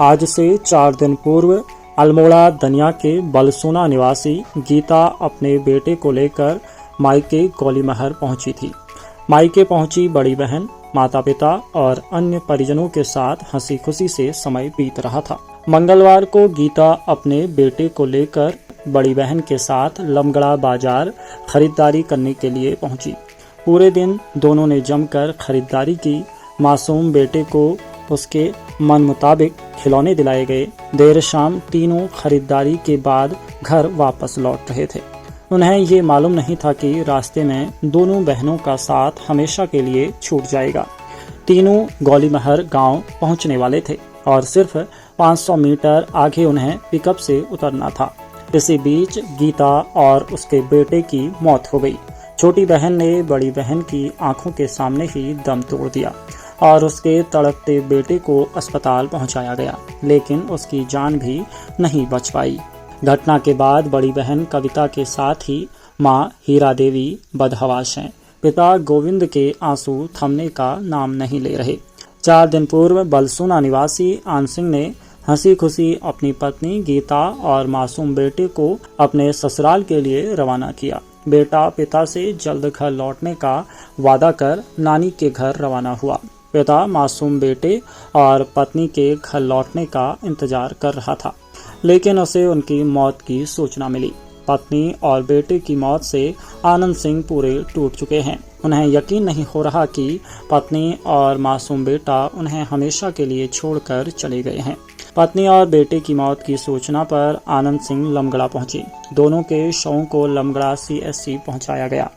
आज से 4 दिन पूर्व अल्मोड़ा दनिया के बलसोना निवासी गीता अपने बेटे को लेकर मायके गौलीमहर पहुंची थी। मायके पहुंची बड़ी बहन, माता पिता और अन्य परिजनों के साथ हंसी खुशी से समय बीत रहा था। मंगलवार को गीता अपने बेटे को लेकर बड़ी बहन के साथ लमगड़ा बाजार खरीदारी करने के लिए पहुंची। पूरे दिन दोनों ने जमकर खरीदारी की। मासूम बेटे को उसके मन मुताबिक खिलौने दिलाए गए। देर शाम तीनों खरीदारी के बाद घर वापस लौट रहे थे। उन्हें ये मालूम नहीं था कि रास्ते में दोनों बहनों का साथ हमेशा के लिए छूट जाएगा। तीनों गौलीमहर गांव पहुंचने वाले थे और सिर्फ 500 मीटर आगे उन्हें पिकअप से उतरना था। इसी बीच गीता और उसके बेटे की मौत हो गई। छोटी बहन ने बड़ी बहन की आंखों के सामने ही दम तोड़ दिया और उसके तड़पते बेटे को अस्पताल पहुंचाया गया, लेकिन उसकी जान भी नहीं बच पाई। घटना के बाद बड़ी बहन कविता के साथ ही मां हीरा देवी बदहवास हैं। पिता गोविंद के आंसू थमने का नाम नहीं ले रहे। 4 दिन पूर्व बलसोना निवासी आन सिंह ने हंसी खुशी अपनी पत्नी गीता और मासूम बेटे को अपने ससुराल के लिए रवाना किया। बेटा पिता से जल्द घर लौटने का वादा कर नानी के घर रवाना हुआ। पिता मासूम बेटे और पत्नी के घर लौटने का इंतजार कर रहा था, लेकिन उसे उनकी मौत की सूचना मिली। पत्नी और बेटे की मौत से आनंद सिंह पूरे टूट चुके हैं। उन्हें यकीन नहीं हो रहा कि पत्नी और मासूम बेटा उन्हें हमेशा के लिए छोड़कर चले गए हैं। पत्नी और बेटे की मौत की सूचना पर आनंद सिंह लमगड़ा पहुंचे। दोनों के शवों को लमगड़ा CSC पहुंचाया गया।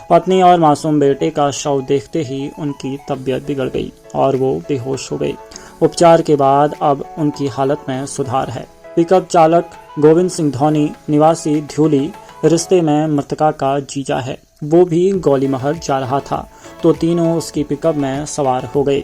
पत्नी और मासूम बेटे का शव देखते ही उनकी तबीयत बिगड़ गई और वो बेहोश हो गए। उपचार के बाद अब उनकी हालत में सुधार है। पिकअप चालक गोविंद सिंह धोनी निवासी ध्यूली रिश्ते में मृतका का जीजा है। वो भी गौलीमहर जा रहा था तो तीनों उसकी पिकअप में सवार हो गए।